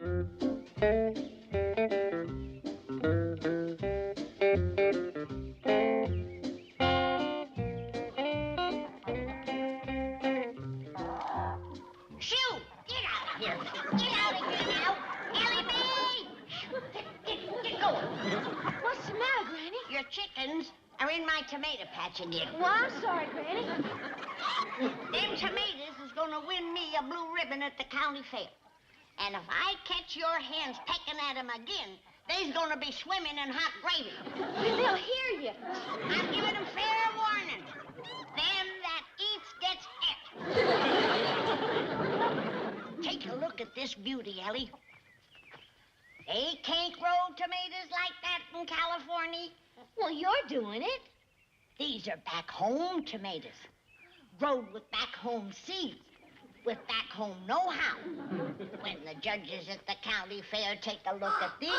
What's the matter, Granny? Your chickens are in my tomato patch again. Well, I'm sorry, Granny. Them tomatoes is gonna win me a blue ribbon at the county fair. And if I catch your hens pecking at them again, they's gonna be swimming in hot gravy. They'll hear you. I'm giving them fair warning. Them that eats gets et. Take a look at this beauty, Ellie. They can't grow tomatoes like that in California. Well, you're doing it. These are back home tomatoes, growed with back home seeds, with back home know-how. When the judges at the county fair take a look at these...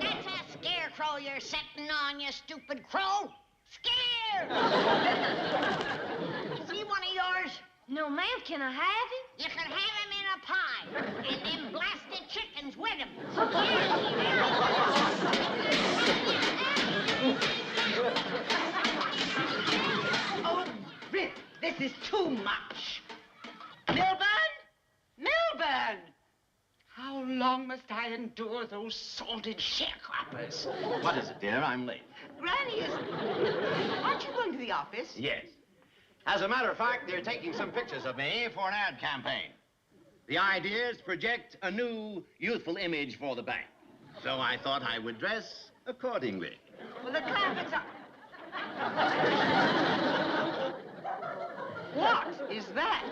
That's a scarecrow you're setting on, you stupid crow. Scared! See one of yours? No, ma'am. Can I have him? You can have him in a pie, and them blasted chickens with him. Oh, Rip, this is too much. Milburn? Milburn! How long must I endure those salted sharecroppers? What is it, dear? I'm late. Granny is... Aren't you going to the office? Yes. As a matter of fact, they're taking some pictures of me for an ad campaign. The idea is to project a new, youthful image for the bank. So I thought I would dress accordingly. Well, the clampets are... What is that?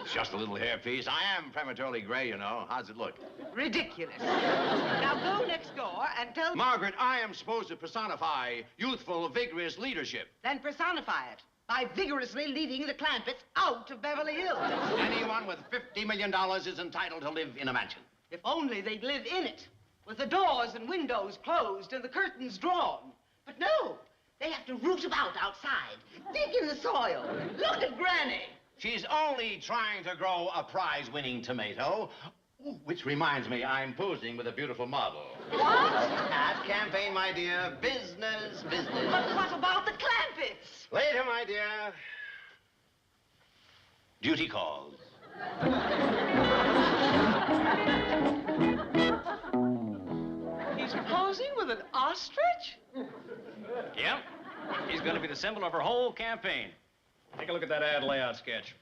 It's just a little hairpiece. I am prematurely gray, you know. How's it look? Ridiculous. Now go next door and tell... Margaret, I am supposed to personify youthful, vigorous leadership. Then personify it by vigorously leading the Clampets out of Beverly Hills. Anyone with $50 million is entitled to live in a mansion. If only they'd live in it, with the doors and windows closed and the curtains drawn. But no, they have to root about outside, dig in the soil. Look at Granny. She's only trying to grow a prize-winning tomato. Ooh, which reminds me, I'm posing with a beautiful model. What? Ad campaign, my dear. Business, business. But what about the Clampets? Later, my dear. Duty calls. He's posing with an ostrich? Yep. He's going to be the symbol of her whole campaign. Take a look at that ad layout sketch.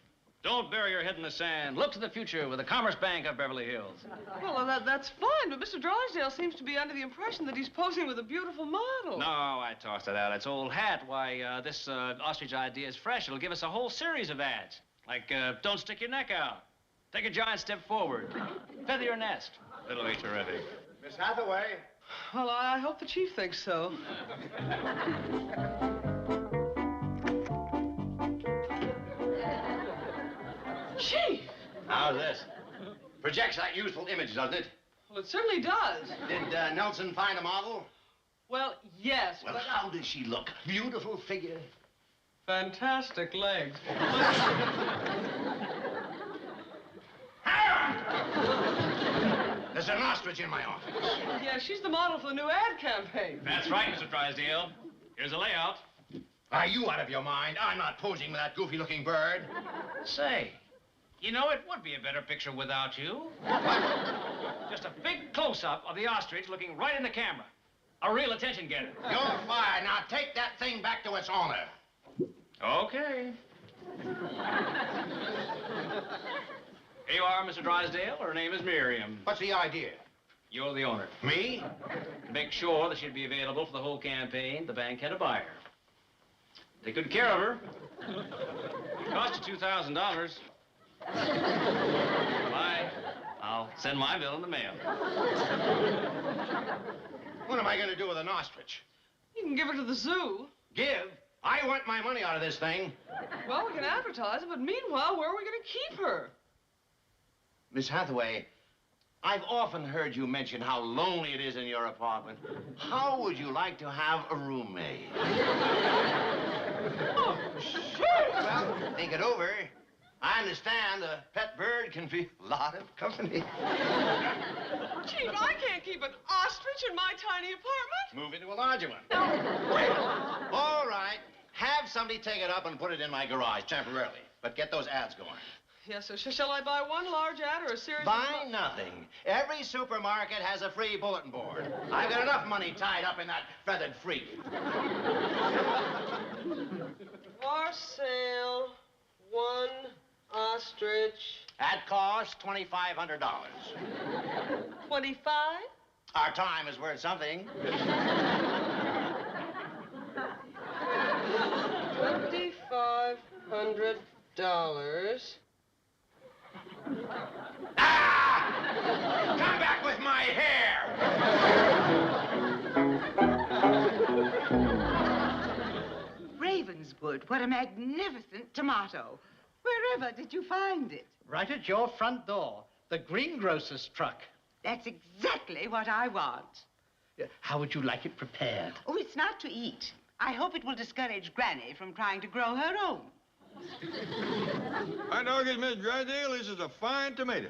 Don't bury your head in the sand. Look to the future with the Commerce Bank of Beverly Hills. Well, that's fine, but Mr. Drysdale seems to be under the impression that he's posing with a beautiful model. No, I tossed it out. It's old hat. Why, this ostrich idea is fresh. It'll give us a whole series of ads. Like, don't stick your neck out. Take a giant step forward. Feather your nest. It'll be terrific. Miss Hathaway. Well, I hope the chief thinks so. Chief! How's this? Projects that youthful image, doesn't it? Well, it certainly does. Did Nelson find a model? Well, yes, Well, but... how does she look? Beautiful figure. Fantastic legs. There's an ostrich in my office. Yeah, she's the model for the new ad campaign. That's right, Mr. Drysdale. Here's a layout. Are you out of your mind? I'm not posing with that goofy-looking bird. Say, you know, it would be a better picture without you. Just a big close-up of the ostrich looking right in the camera. A real attention getter. You're fired. Now take that thing back to its owner. Okay. Here you are, Mr. Drysdale. Her name is Miriam. What's the idea? You're the owner. Me? To make sure that she'd be available for the whole campaign, the bank had a buyer. Take good care of her. It cost you $2,000. Bye. I'll send my bill in the mail. What am I going to do with an ostrich? You can give her to the zoo. Give? I want my money out of this thing. Well, we can advertise it, but meanwhile, where are we going to keep her? Miss Hathaway, I've often heard you mention how lonely it is in your apartment. How would you like to have a roommate? Oh, sure. Well, think it over. I understand a pet bird can be a lot of company. Chief, I can't keep an ostrich in my tiny apartment. Move into a larger one. All right. Have somebody take it up and put it in my garage temporarily. But get those ads going. Yes, sir. Shall I buy one large ad or a series Buy nothing. Every supermarket has a free bulletin board. I've got enough money tied up in that feathered freak. For sale, one ostrich. At cost, $2,500. 25? Our time is worth something. $2,500. Ah! Come back with my hair! Ravenswood, what a magnificent tomato. Wherever did you find it? Right at your front door. The greengrocer's truck. That's exactly what I want. How would you like it prepared? Oh, it's not to eat. I hope it will discourage Granny from trying to grow her own. My dog is Miss Drysdale. This is a fine tomato.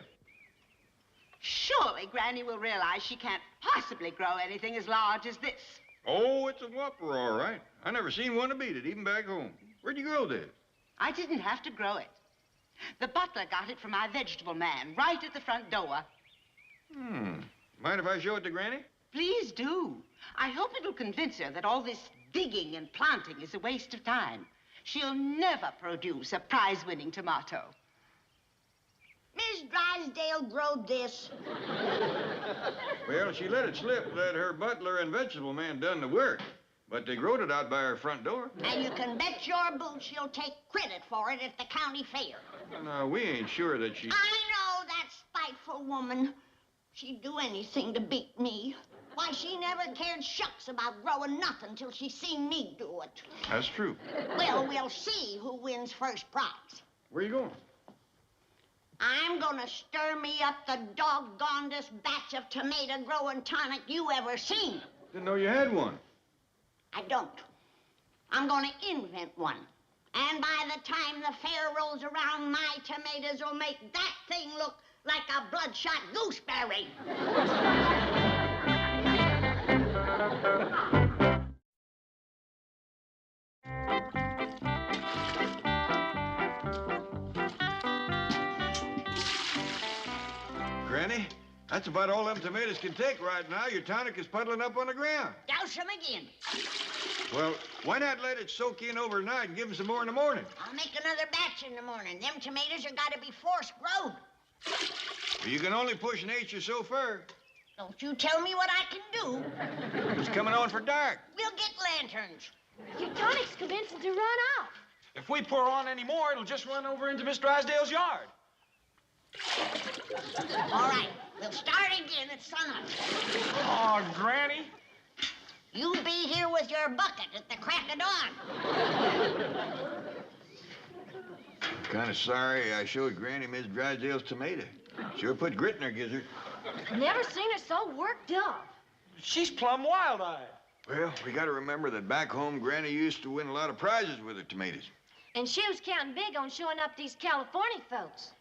Surely Granny will realize she can't possibly grow anything as large as this. Oh, it's a whopper, all right. I never seen one to beat it, even back home. Where'd you grow this? I didn't have to grow it. The butler got it from my vegetable man, right at the front door. Mind if I show it to Granny? Please do. I hope it'll convince her that all this digging and planting is a waste of time. She'll never produce a prize-winning tomato. Miss Drysdale growed this. Well, she let it slip that her butler and vegetable man done the work. But they growed it out by her front door. And you can bet your boots she'll take credit for it at the county fair. No, we ain't sure that she... I know that spiteful woman. She'd do anything to beat me. Why, she never cared shucks about growing nothing till she seen me do it. That's true. Well, we'll see who wins first prize. Where you going? I'm gonna stir me up the doggonedest batch of tomato-growing tonic you ever seen. Didn't know you had one. I don't. I'm gonna invent one. And by the time the fair rolls around, my tomatoes will make that thing look like a bloodshot gooseberry. Granny, that's about all them tomatoes can take right now. Your tonic is puddling up on the ground. Douse 'em again. Well, why not let it soak in overnight and give them some more in the morning? I'll make another batch in the morning. Them tomatoes are gotta be forced growed. Well, you can only push nature so far. Don't you tell me what I can do. It's coming on for dark. We'll get lanterns. Your tonic's commencing to run out. If we pour on any more, it'll just run over into Miss Drysdale's yard. All right, we'll start again at sunup. Oh, Granny. You be here with your bucket at the crack of dawn. Kind of sorry I showed Granny Miss Drysdale's tomato. Sure put grit in her gizzard. Never seen her so worked up. She's plumb wild-eyed. Well, we got to remember that back home, Granny used to win a lot of prizes with her tomatoes. And she was counting big on showing up these California folks.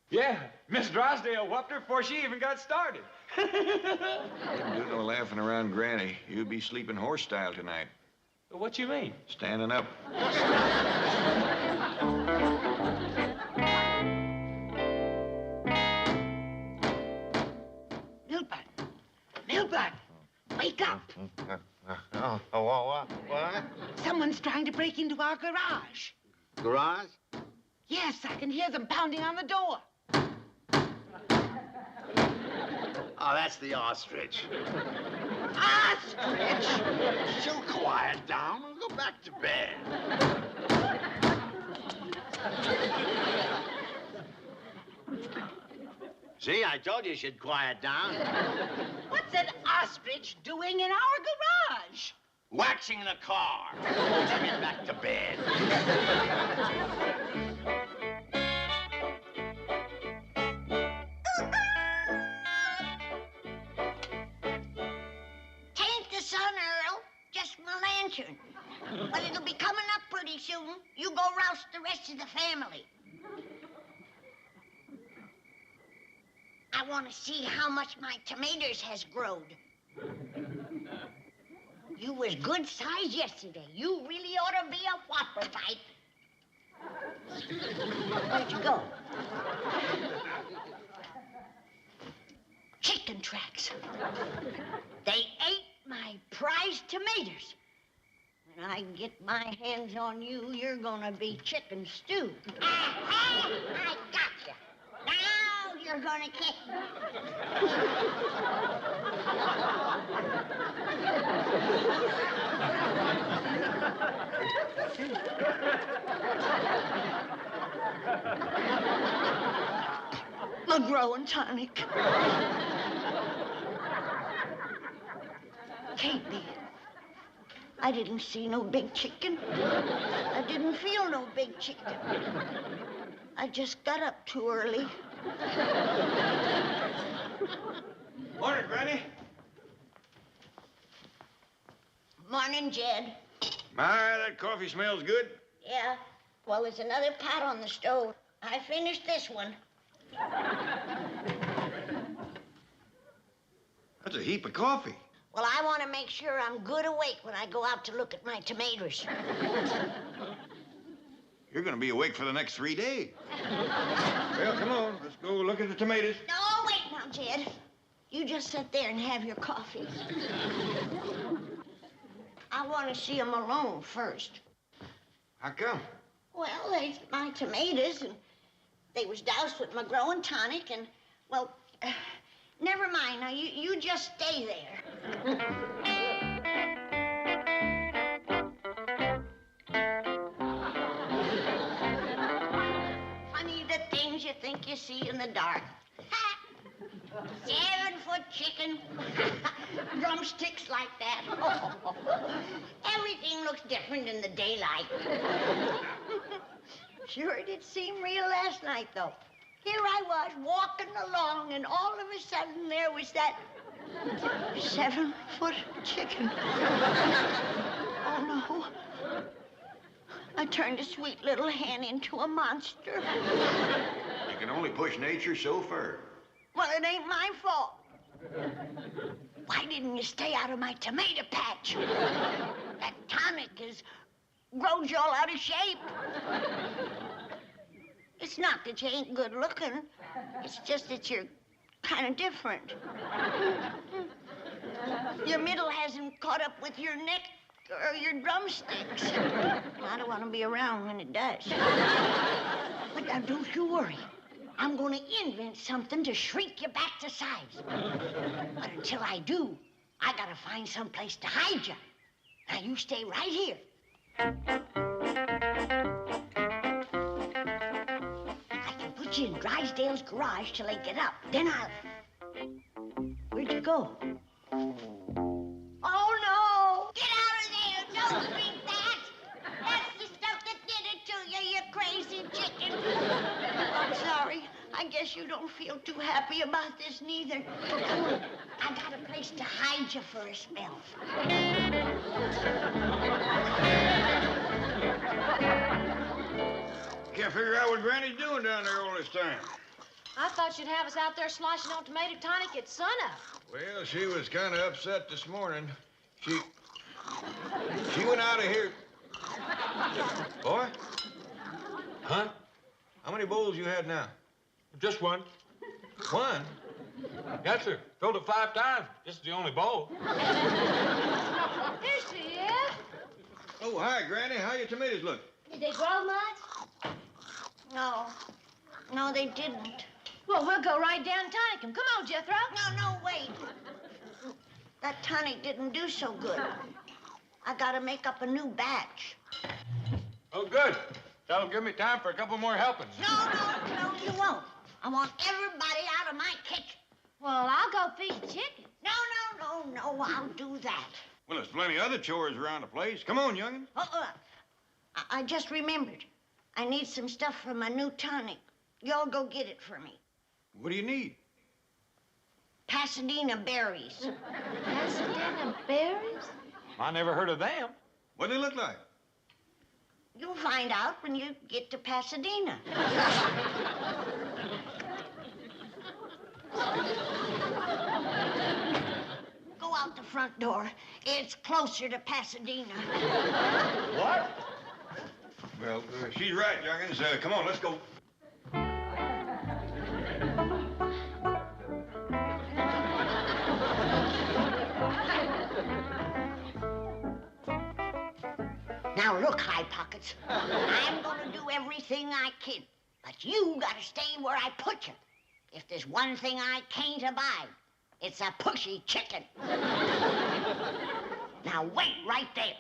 Yeah, Miss Drysdale whooped her before she even got started. Wouldn't do no laughing around Granny. You'll be sleeping horse style tonight. What you mean? Standing up. Milbert, wake up. What? Someone's trying to break into our garage. Garage? Yes, I can hear them pounding on the door. Oh, that's the ostrich. Ostrich? She'll quiet down and go back to bed. See, I told you she'd quiet down. What's an ostrich doing in our garage? Waxing the car. Get back to bed. Tain't the sun, Earl. Just my lantern. But it'll be coming up pretty soon. You go roust the rest of the family. I want to see how much my tomatoes has growed. You was good size yesterday. You really ought to be a whopper bite. Where'd you go? Chicken tracks. They ate my prized tomatoes. When I get my hands on you, you're gonna be chicken stew. Aha! I got you. Now you're gonna kick me. McGraw and tonic. Can't be. I didn't see no big chicken. I didn't feel no big chicken. I just got up too early. Morning, Granny. Morning, Jed. My, that coffee smells good. Yeah? Well, there's another pot on the stove. I finished this one. That's a heap of coffee. Well, I want to make sure I'm good awake when I go out to look at my tomatoes. You're going to be awake for the next 3 days. Well, come on. Let's go look at the tomatoes. No, wait now, Jed. You just sit there and have your coffee. I want to see them alone first. How come? Well, they's my tomatoes, and they was doused with McGraw and tonic, and, well, never mind. Now, you just stay there. Funny the things you think you see in the dark. 7-foot chicken. Drumsticks like that. Everything looks different in the daylight. Sure did seem real last night, though. Here I was walking along, and all of a sudden there was that 7-foot chicken. Oh, no. I turned a sweet little hen into a monster. You can only push nature so far. Well, it ain't my fault. Why didn't you stay out of my tomato patch? That tonic has growed you all out of shape. It's not that you ain't good looking. It's just that you're kind of different. Your middle hasn't caught up with your neck or your drumsticks. I don't want to be around when it does. But now, don't you worry. I'm going to invent something to shrink you back to size. But until I do, I got to find some place to hide you. Now, you stay right here. I can put you in Drysdale's garage till they get up. Then I'll... Where'd you go? Oh, no! Get out of there! Don't drink that! That's the stuff that did it to you, you crazy chicken. I'm sorry. I guess you don't feel too happy about this, neither. Come on. I got a place to hide you for a spell. Can't figure out what Granny's doing down there all this time. I thought you'd have us out there sloshing on tomato tonic at sunup. Well, she was kind of upset this morning. She went out of here. Boy? Huh? How many bowls you had now? Just one. One? Yes, sir. Filled it 5 times. This is the only bowl. Here she is. Oh, hi, Granny. How your tomatoes look? Did they grow much? No. No, they didn't. Well, we'll go right down and tonic them. Come on, Jethro. No, wait. That tonic didn't do so good. I gotta make up a new batch. Oh, good. That'll give me time for a couple more helpings. No, you won't. I want everybody out of my kitchen. Well, I'll go feed the chicken. No, I'll do that. Well, there's plenty of other chores around the place. Come on, youngin. I just remembered. I need some stuff for my new tonic. Y'all go get it for me. What do you need? Pasadena berries. Pasadena berries? I never heard of them. What do they look like? You'll find out when you get to Pasadena. Go out the front door. It's closer to Pasadena. What? Well, she's right, youngins. Come on, let's go. Now, look, High Pockets. I'm gonna do everything I can, but you gotta stay where I put you. If there's one thing I can't abide, it's a pushy chicken. Now, wait right there.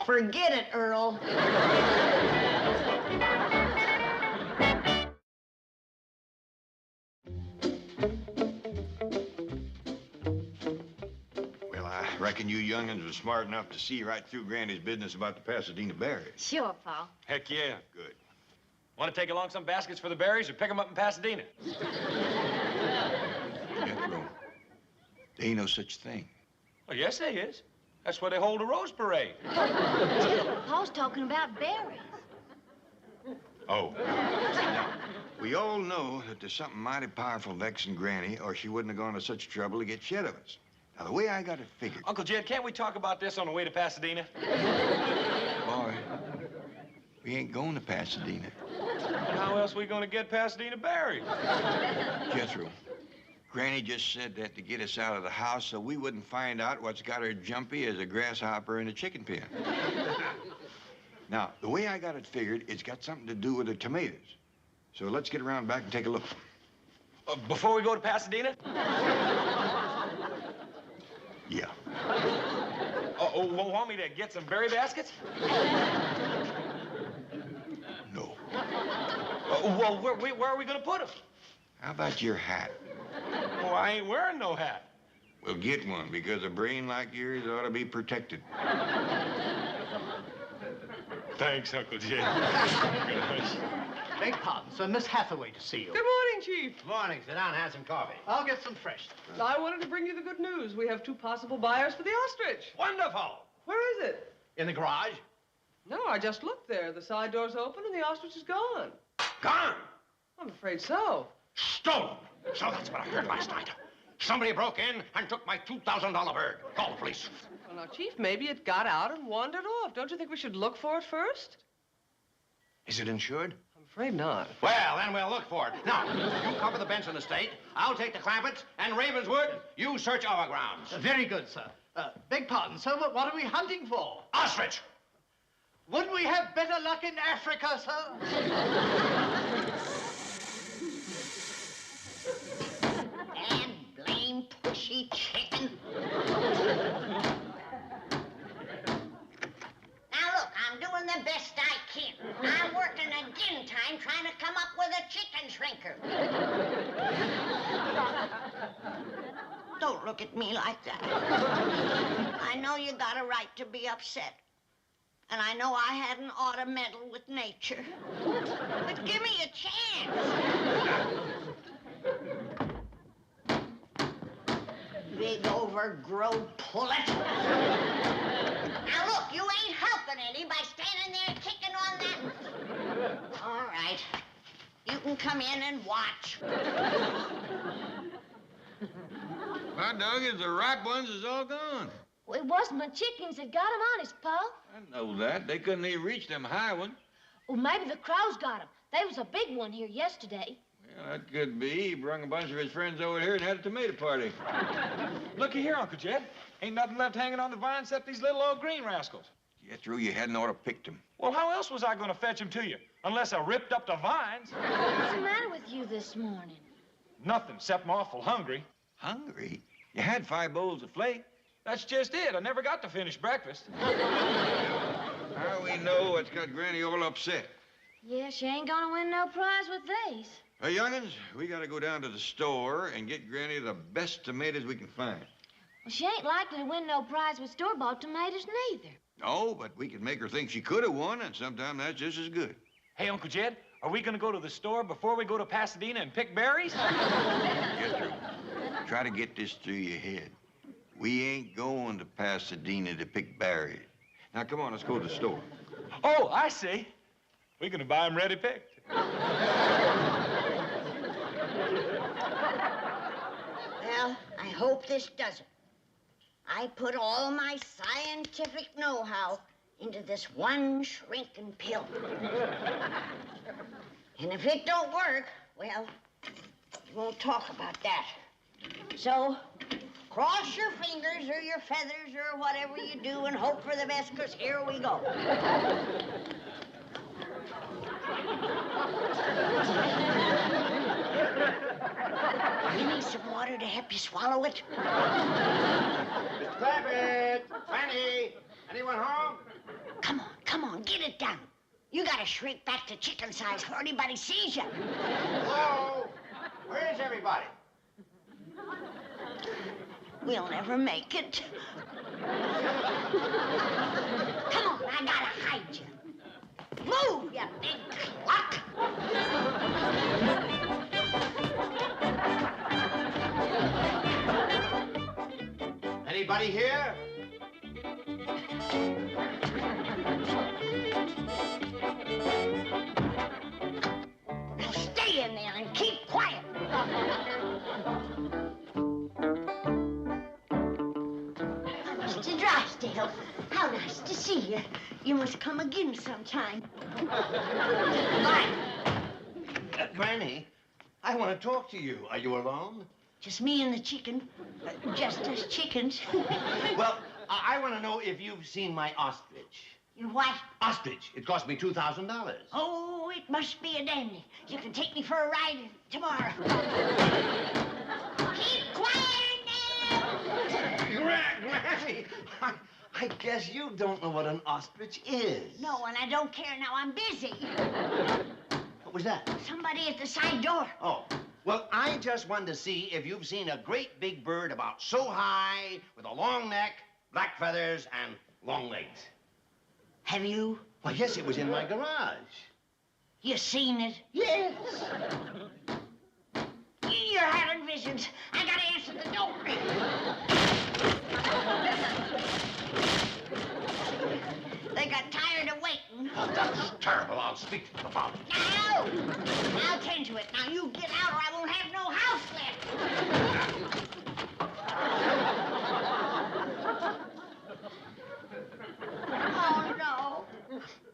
Forget it, Earl. Well, I reckon you youngins were smart enough to see right through Granny's business about the Pasadena berries. Sure, Pa. Heck yeah. Good. Want to take along some baskets for the berries or pick them up in Pasadena? Jethro, there ain't no such thing. Well, yes, there is. That's where they hold a rose parade. Pa's talking about berries. Oh. Now, we all know that there's something mighty powerful vexing Granny, or she wouldn't have gone to such trouble to get shed of us. Now, the way I got it figured... Uncle Jed, can't we talk about this on the way to Pasadena? Boy, we ain't going to Pasadena. And how else are we going to get Pasadena berries? Jethro, Granny just said that to get us out of the house so we wouldn't find out what's got her jumpy as a grasshopper in a chicken pen. Now, the way I got it figured, it's got something to do with the tomatoes. So let's get around back and take a look. Before we go to Pasadena? Yeah. Want me to get some berry baskets? No. Well, where are we going to put them? How about your hat? Oh, I ain't wearing no hat. Well, get one, because a brain like yours ought to be protected. Thanks, Uncle Jed. Beg pardon, sir. Miss Hathaway to see you. Good morning, Chief. Morning. Sit down and have some coffee. I'll get some fresh. I wanted to bring you the good news. We have 2 possible buyers for the ostrich. Wonderful. Where is it? In the garage? No, I just looked there. The side door's open and the ostrich is gone. Gone. I'm afraid so. Stolen. So that's what I heard last night. Somebody broke in and took my $2,000 bird. Call the police. Well, now, Chief, maybe it got out and wandered off. Don't you think we should look for it first? Is it insured? I'm afraid not. Well, then we'll look for it. Now, you cover the Benson estate. I'll take the Clampetts, and Ravenswood, you search our grounds. Very good, sir. Beg pardon, sir, but what are we hunting for? Ostrich! Wouldn't we have better luck in Africa, sir? Damn blame pushy chicken. Now, look, I'm doing the best I can. I'm working again time trying to come up with a chicken shrinker. Don't look at me like that. I know you got a right to be upset. And I know I hadn't ought to meddle with nature. But give me a chance. Big overgrown pullet. Now look, you ain't helping any by standing there kicking on that. All right. You can come in and watch. My dog is the ripe ones is all gone. Well, it wasn't my chickens that got 'em, honest, Pa. I know that. They couldn't even reach them high ones. Well, maybe the crows got 'em. There was a big one here yesterday. Well, that could be. He brung a bunch of his friends over here and had a tomato party. Looky here, Uncle Jed. Ain't nothing left hanging on the vine except these little old green rascals. Jethro, you hadn't ought to picked them. Well, how else was I going to fetch them to you? Unless I ripped up the vines. What's the matter with you this morning? Nothing, except I'm awful hungry. Hungry? You had 5 bowls of flake. That's just it. I never got to finish breakfast. How we know what's got Granny all upset? Yeah, she ain't gonna win no prize with these. Hey, youngins, we gotta go down to the store and get Granny the best tomatoes we can find. Well, she ain't likely to win no prize with store-bought tomatoes neither. No, but we can make her think she could have won, and sometimes that's just as good. Hey, Uncle Jed, are we going to go to the store before we go to Pasadena and pick berries? Jethro, try to get this through your head. We ain't going to Pasadena to pick berries. Now, come on, let's go to the store. Oh, I see. We're gonna buy them ready picked. Well, I hope this doesn't. I put all my scientific know-how into this one shrinking pill. And if it don't work, well, we won't talk about that. So, cross your fingers or your feathers or whatever you do and hope for the best, because here we go. You need some water to help you swallow it? Mr. Clappett! Fanny! Anyone home? Come on, get it done. You gotta shrink back to chicken size before anybody sees you. Hello? Where's everybody? We'll never make it. Come on, I gotta hide you. Move, you big cluck. Anybody here? Now stay in there and keep quiet. Mr. Drysdale, how nice to see you. You must come again sometime. Bye. Granny, I want to talk to you. Are you alone? Just me and the chicken. Just us chickens. Well, I want to know if you've seen my ostrich. Your what? Ostrich. It cost me $2,000. Oh, it must be a dandy. You can take me for a ride tomorrow. Keep quiet now! Granny, I guess you don't know what an ostrich is. No, and I don't care now. I'm busy. What was that? Somebody at the side door. Oh, well, I just wanted to see if you've seen a great big bird about so high, with a long neck, black feathers, and long legs. Have you? Well, yes, it was in my garage. You seen it? Yes. You're having visions. I gotta answer the door. They got tired of waiting. Oh, that's terrible. I'll speak to the father. Now! I'll tend to it. Now you get out or I won't have no house left. Oh, no.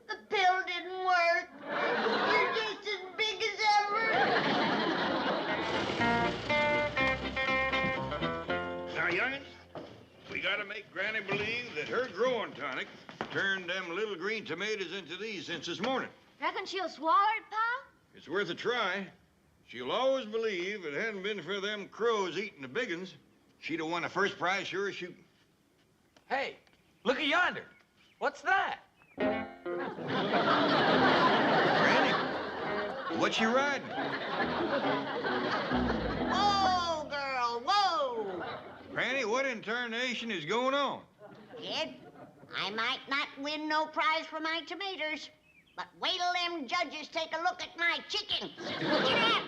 The pill didn't work. You're just as big as ever. Now, youngins, we gotta make Granny believe that her growing tonic turned them little green tomatoes into these since this morning. Reckon she'll swallow it, Pa? It's worth a try. She'll always believe if it hadn't been for them crows eating the big uns, she'd have won a first prize sure as shooting. Hey, look at yonder. What's that? Granny, what you riding? Whoa, girl, whoa. Granny, what in tarnation is going on? Kid, I might not win no prize for my tomatoes, but wait till them judges take a look at my chickens. Get out!